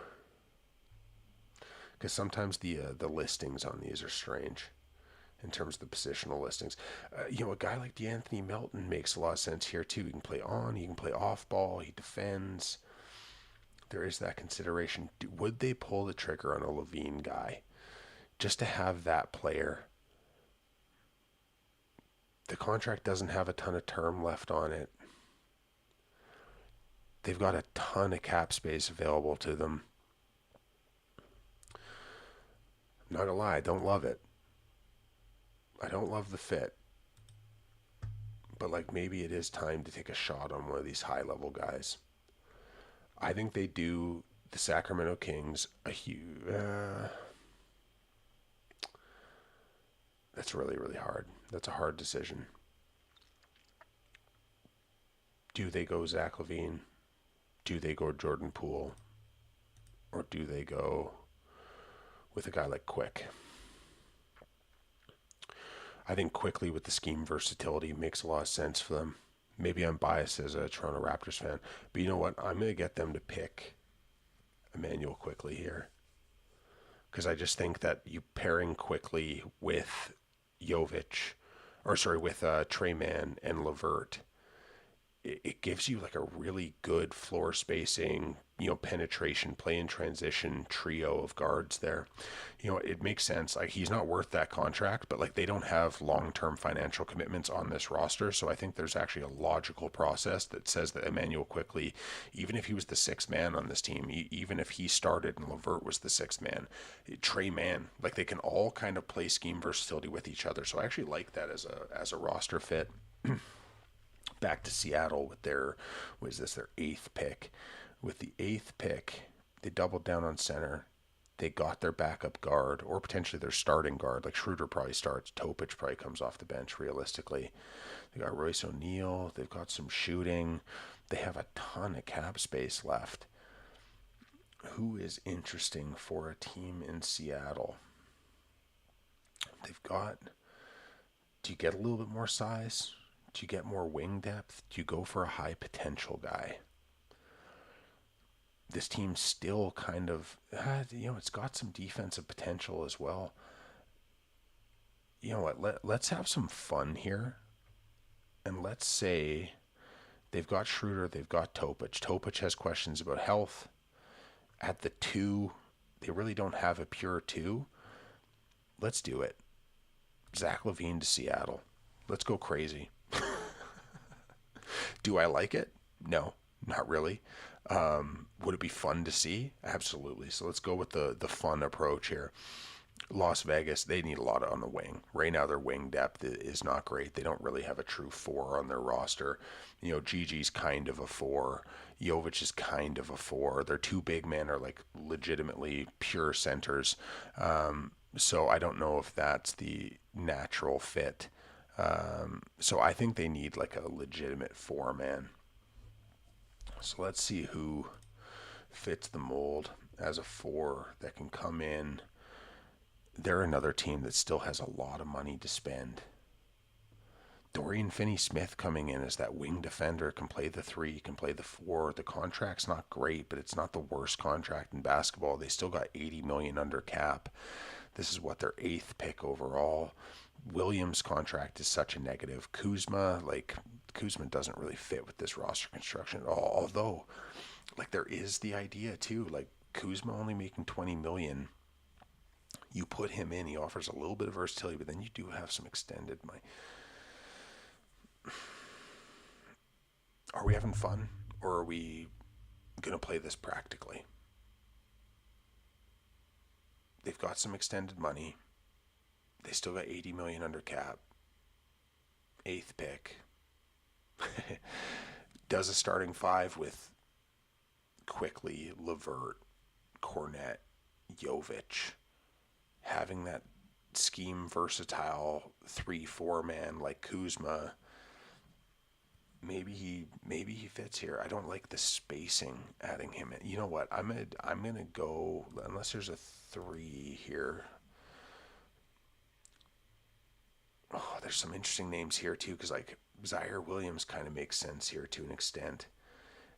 Because sometimes the listings on these are strange in terms of the positional listings. A guy like D'Anthony Melton makes a lot of sense here too. He can play on, he can play off ball, he defends. There is that consideration. Would they pull the trigger on a Levine guy just to have that player? The contract doesn't have a ton of term left on it. They've got a ton of cap space available to them. I'm not gonna lie, I don't love it. I don't love the fit. But maybe it is time to take a shot on one of these high level guys. I think they do the Sacramento Kings a huge... that's really, really hard. That's a hard decision. Do they go Zach LaVine? Do they go Jordan Poole? Or do they go with a guy like Quick? I think Quickly with the scheme versatility makes a lot of sense for them. Maybe I'm biased as a Toronto Raptors fan, but you know what? I'm going to get them to pick Immanuel Quickley here. Because I just think that you pairing Quickly with with Trey Mann and LeVert it gives you like a really good floor spacing, penetration, play in transition trio of guards there. It makes sense. Like he's not worth that contract, but like they don't have long-term financial commitments on this roster. So I think there's actually a logical process that says that Emmanuel Quickley, even if he was the sixth man on this team, even if he started and LeVert was the sixth man, Trey Mann, like they can all kind of play scheme versatility with each other. So I actually like that as a roster fit. Back to Seattle with their eighth pick. With the eighth pick, they doubled down on center. They got their backup guard, or potentially their starting guard. Like Schroeder probably starts. Topic probably comes off the bench realistically. They got Royce O'Neal. They've got some shooting. They have a ton of cap space left. Who is interesting for a team in Seattle? They've got. Do you get a little bit more size? Do you get more wing depth? Do you go for a high potential guy? This team still kind of, it's got some defensive potential as well. You know what? Let's have some fun here. And let's say they've got Schroeder, they've got Topic. Topic has questions about health. At the two, they really don't have a pure two. Let's do it. Zach LaVine to Seattle. Let's go crazy. Do I like it? No, not really. Would it be fun to see? Absolutely. So let's go with the fun approach here. Las Vegas, they need a lot on the wing. Right now, their wing depth is not great. They don't really have a true four on their roster. Gigi's kind of a four. Jovic is kind of a four. Their two big men are like legitimately pure centers. So I don't know if that's the natural fit. So I think they need like a legitimate four man. So let's see who fits the mold as a four that can come in. They're another team that still has a lot of money to spend. Dorian Finney-Smith coming in as that wing defender, can play the three, can play the four. The contract's not great, but it's not the worst contract in basketball. They still got $80 million under cap. This is what their eighth pick overall. Williams' contract is such a negative. Kuzma doesn't really fit with this roster construction at all. Although, like there is the idea too, like Kuzma only making $20 million. You put him in, he offers a little bit of versatility, but then you do have some extended money. Are we having fun, or are we gonna play this practically? They've got some extended money. They still got $80 million under cap. Eighth pick. Does a starting five with Quickley, LeVert, Kornet, Jovic, having that scheme versatile 3-4 man like Kuzma. Maybe he fits here. I don't like the spacing adding him in. You know what? I'm gonna go, unless there's a 3 here. Oh, there's some interesting names here too, because like Zaire Williams kind of makes sense here to an extent.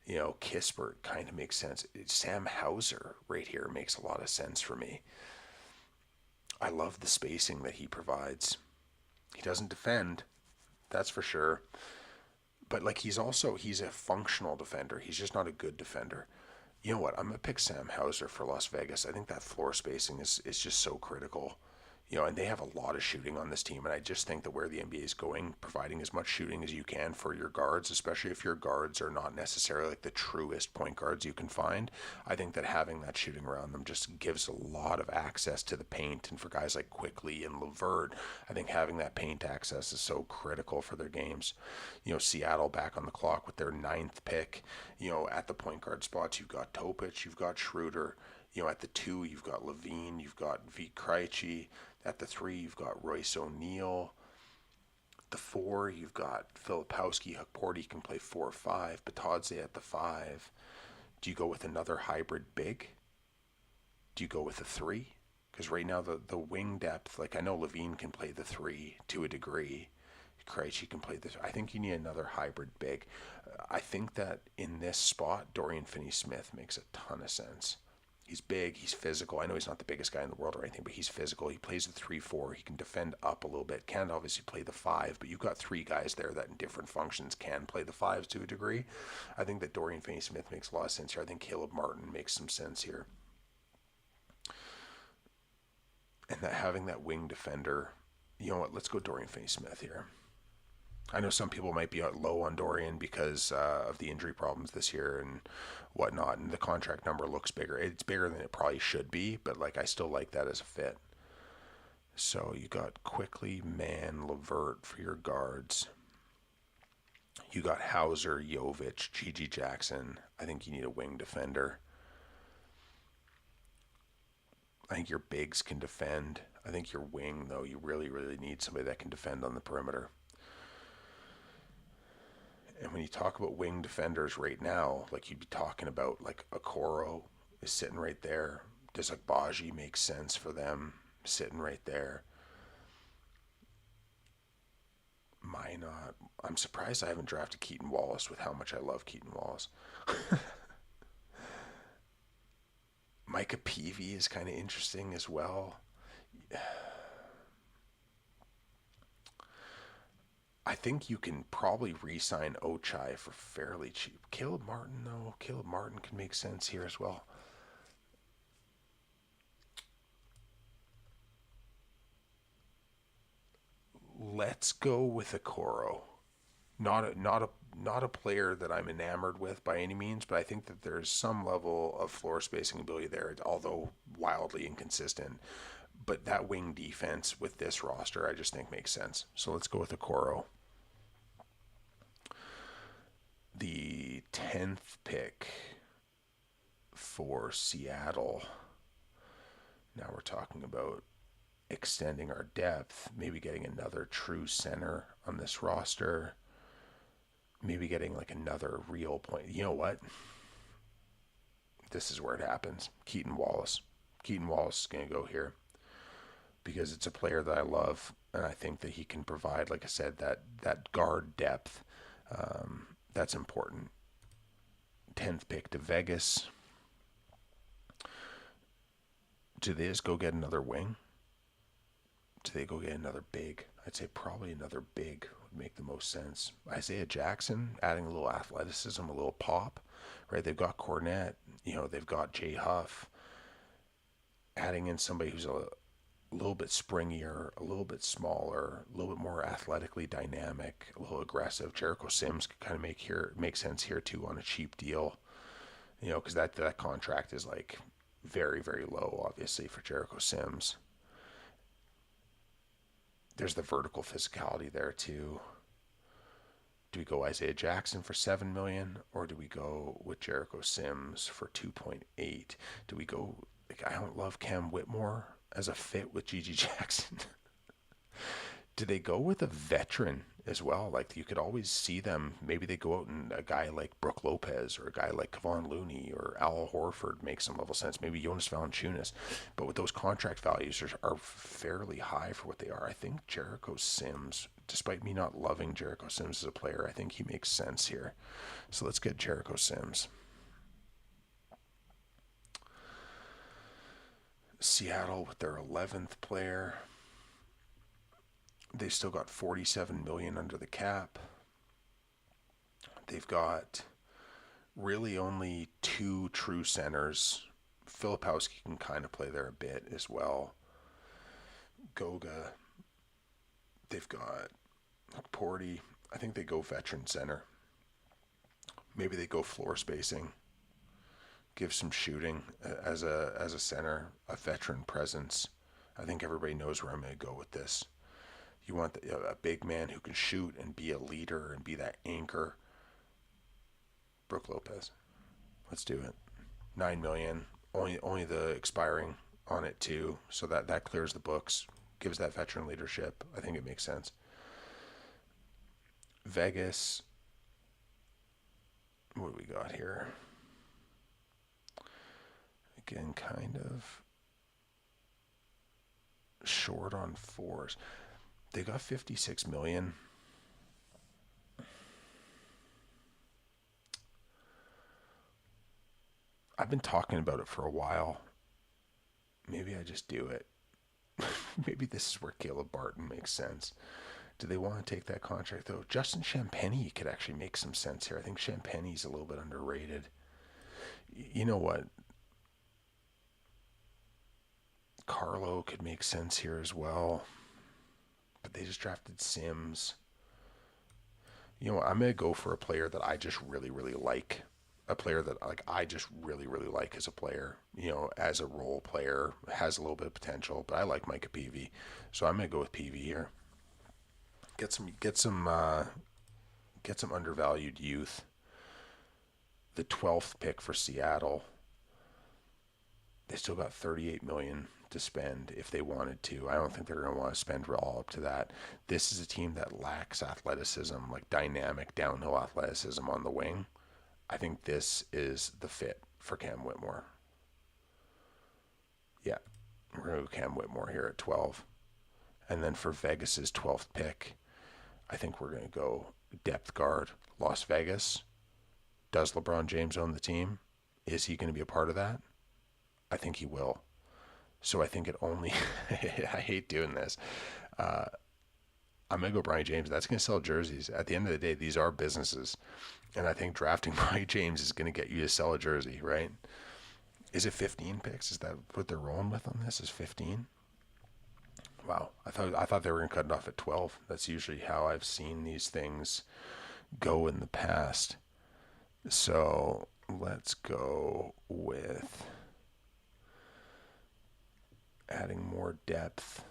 Kispert kind of makes sense. Sam Hauser right here makes a lot of sense for me. I love the spacing that he provides. He doesn't defend, that's for sure. But like he's a functional defender. He's just not a good defender. You know what? I'm gonna pick Sam Hauser for Las Vegas. I think that floor spacing is just so critical. And they have a lot of shooting on this team, and I just think that where the NBA is going, providing as much shooting as you can for your guards, especially if your guards are not necessarily like the truest point guards you can find, I think that having that shooting around them just gives a lot of access to the paint. And for guys like Quickley and LeVert, I think having that paint access is so critical for their games. Seattle back on the clock with their ninth pick. At the point guard spots, you've got Topic, you've got Schroeder. At the 2, you've got LaVine, you've got Vit Krejci. At the 3, you've got Royce O'Neal. The 4, you've got Filipowski. Hukporti can play 4 or 5. Batadze at the 5. Do you go with another hybrid big? Do you go with a 3? Because right now the wing depth, like I know LaVine can play the 3 to a degree. Krejci can play this. I think you need another hybrid big. I think that in this spot, Dorian Finney-Smith makes a ton of sense. He's big. He's physical. I know he's not the biggest guy in the world or anything, but he's physical. He plays the 3-4. He can defend up a little bit. Can't obviously play the 5, but you've got 3 guys there that in different functions can play the 5s to a degree. I think that Dorian Finney-Smith makes a lot of sense here. I think Caleb Martin makes some sense here. And that having that wing defender, you know what, let's go Dorian Finney-Smith here. I know some people might be low on Dorian because of the injury problems this year and whatnot, and the contract number looks bigger. It's bigger than it probably should be, but like I still like that as a fit. So you got Quickly, Mann, Levert for your guards. You got Hauser, Jovic, Gigi Jackson. I think you need a wing defender. I think your bigs can defend. I think your wing, though, you really, really need somebody that can defend on the perimeter. And when you talk about wing defenders right now, like you'd be talking about like Okoro is sitting right there. Does like Baji make sense for them sitting right there? Minot. I'm surprised I haven't drafted Keaton Wallace with how much I love Keaton Wallace. Micah Peavy is kind of interesting as well. I think you can probably re-sign Ochai for fairly cheap. Caleb Martin, though. Caleb Martin can make sense here as well. Let's go with Okoro. Not a player that I'm enamored with by any means, but I think that there's some level of floor spacing ability there, although wildly inconsistent. But that wing defense with this roster, I just think makes sense. So let's go with Okoro. The 10th pick for Seattle. Now we're talking about extending our depth, maybe getting another true center on this roster, maybe getting like another real point. You know what? This is where it happens. Keaton Wallace. Keaton Wallace is going to go here because it's a player that I love, and I think that he can provide, like I said, that guard depth. That's important. 10th pick to Vegas. Do they just go get another wing? Do they go get another big? I'd say probably another big would make the most sense. Isaiah Jackson, adding a little athleticism, a little pop, right? They've got Cornette, they've got Jay Huff. Adding in somebody who's a little bit springier, a little bit smaller, a little bit more athletically dynamic, a little aggressive. Jericho Sims could kind of make sense here too on a cheap deal, because that contract is like very, very low, obviously, for Jericho Sims. There's the vertical physicality there too. Do we go Isaiah Jackson for $7 million, or do we go with Jericho Sims for 2.8? Do we go? Like, I don't love Cam Whitmore as a fit with Gigi Jackson. Do they go with a veteran as well? Like, you could always see them. Maybe they go out and a guy like Brook Lopez or a guy like Kevon Looney or Al Horford makes some level sense. Maybe Jonas Valanciunas. But with those contract values are fairly high for what they are. I think Jericho Sims, despite me not loving Jericho Sims as a player, I think he makes sense here. So let's get Jericho Sims. Seattle with their 11th player. They've still got $47 million under the cap. They've got really only 2 true centers. Filipowski can kind of play there a bit as well. Goga. They've got Porty. I think they go veteran center. Maybe they go floor spacing. Give some shooting as a center, a veteran presence. I think everybody knows where I'm going to go with this. You want a big man who can shoot and be a leader and be that anchor. Brook Lopez. Let's do it. $9 million. Only the expiring on it too, so that clears the books, gives that veteran leadership. I think it makes sense. Vegas. What do we got here? Again, kind of short on 4s. They got $56 million. I've been talking about it for a while. Maybe I just do it. Maybe this is where Caleb Barton makes sense. Do they want to take that contract though? Justin Champagnie could actually make some sense here. I think Champagnie's a little bit underrated. You know what? Carlo could make sense here as well. But they just drafted Sims. You know what? I'm gonna go for a player that I just really, really like. A player that I just really, really like as a player. You know, as a role player, has a little bit of potential. But I like Micah Peavy, so I'm gonna go with Peavy here. Get some undervalued youth. The 12th pick for Seattle. They still got 38 million to spend if they wanted to. I don't think they're going to want to spend all up to that. This is a team that lacks athleticism, like dynamic downhill athleticism on the wing. I think this is the fit for Cam Whitmore. Yeah, we're going to go Cam Whitmore here at 12. And then for Vegas's 12th pick, I think we're going to go depth guard, Las Vegas. Does LeBron James own the team? Is he going to be a part of that? I think he will. So I think it only, I hate doing this. I'm going to go Bronny James. That's going to sell jerseys. At the end of the day, these are businesses. And I think drafting Bronny James is going to get you to sell a jersey, right? Is it 15 picks? Is that what they're rolling with on this? Is 15? Wow. I thought they were going to cut it off at 12. That's usually how I've seen these things go in the past. So let's go with adding more depth,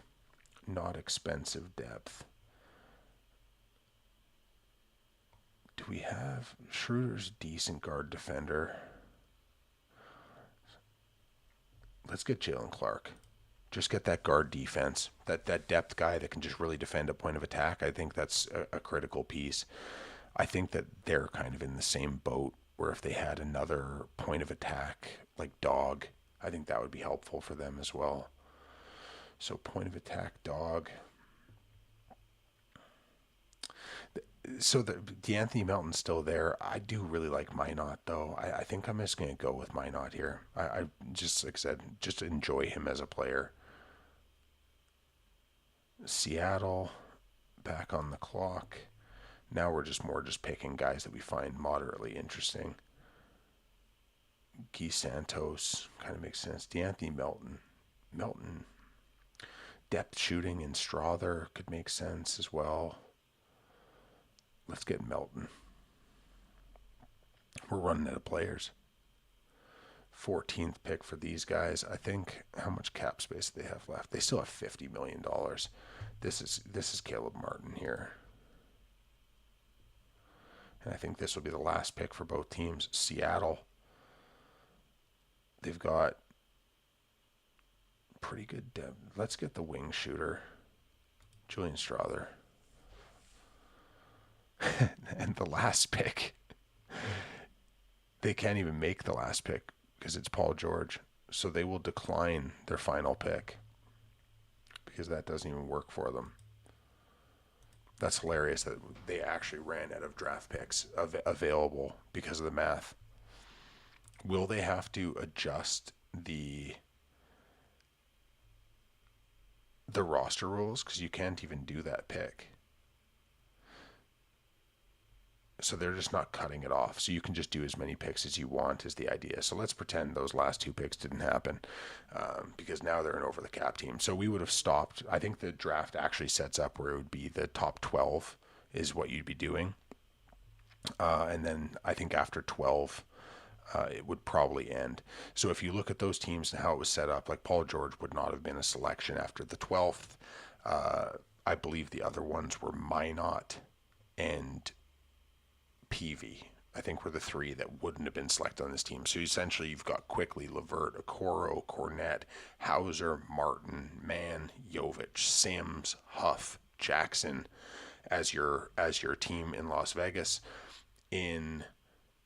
not expensive depth. Do we have Schroeder's decent guard defender? Let's get Jalen Clark. Just get that guard defense, that depth guy that can just really defend a point of attack. I think that's a critical piece. I think that they're kind of in the same boat where if they had another point of attack like Dog, I think that would be helpful for them as well. So point of attack Dog. So the D'Anthony Melton's still there. I do really like Minot though. I think I'm just gonna go with Minot here. I just, like I said, just enjoy him as a player. Seattle back on the clock. Now we're just picking guys that we find moderately interesting. Guy Santos kind of makes sense. D'Anthony Melton. Depth shooting in Strother could make sense as well. Let's get Melton. We're running out of players. 14th pick for these guys. I think, how much cap space do they have left? They still have $50 million. This is Caleb Martin here. And I think this will be the last pick for both teams. Seattle. They've got pretty good depth. Let's get the wing shooter, Julian Strother. And the last pick, they can't even make the last pick because it's Paul George. So they will decline their final pick because that doesn't even work for them. That's hilarious that they actually ran out of draft picks available because of the math. Will they have to adjust the roster rules? Because you can't even do that pick. So they're just not cutting it off. So you can just do as many picks as you want is the idea. So let's pretend those last two picks didn't happen because now they're an over the cap team. So we would have stopped. I think the draft actually sets up where it would be the top 12 is what you'd be doing. And then I think after 12, it would probably end. So if you look at those teams and how it was set up, like Paul George would not have been a selection after the 12th. I believe the other ones were Minot and Peavy, I think, were the three that wouldn't have been selected on this team. So essentially you've got Quickly, Levert, Okoro, Cornette, Hauser, Martin, Mann, Jovic, Sims, Huff, Jackson as your team in Las Vegas. In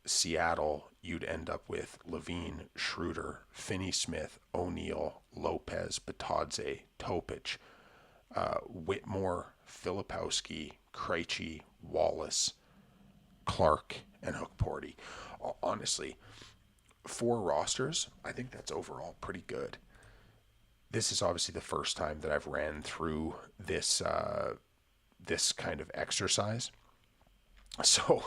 Seattle, you'd end up with Levine, Schroeder, Finney-Smith, O'Neal, Lopez, Batadze, Topic, Whitmore, Filipowski, Krejci, Wallace, Clark, and Hook Porty. Honestly, 4 rosters, I think that's overall pretty good. This is obviously the first time that I've ran through this kind of exercise. So,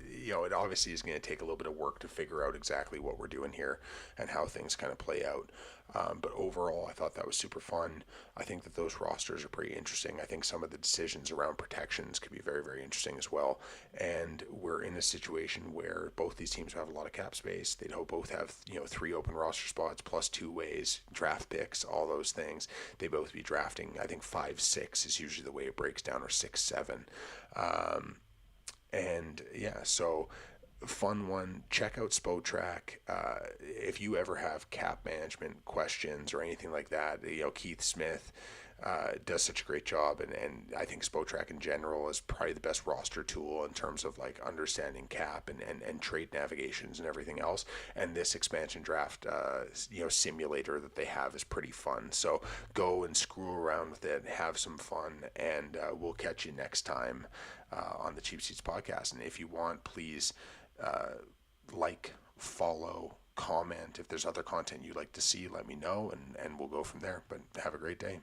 it obviously is going to take a little bit of work to figure out exactly what we're doing here and how things kind of play out. But overall, I thought that was super fun. I think that those rosters are pretty interesting. I think some of the decisions around protections could be very, very interesting as well. And we're in a situation where both these teams have a lot of cap space. They both have 3 open roster spots plus 2 ways, draft picks, all those things. They both be drafting. I think 5-6 is usually the way it breaks down, or 6-7. And yeah, so fun one. Check out Spotrac. If you ever have cap management questions or anything like that, Keith Smith does such a great job, and I think Spotrac in general is probably the best roster tool in terms of like understanding cap and trade navigations and everything else. And this expansion draft simulator that they have is pretty fun. So go and screw around with it, have some fun, and we'll catch you next time on the Cheap Seats podcast. And if you want, please follow, comment. If there's other content you'd like to see, let me know, and we'll go from there. But have a great day.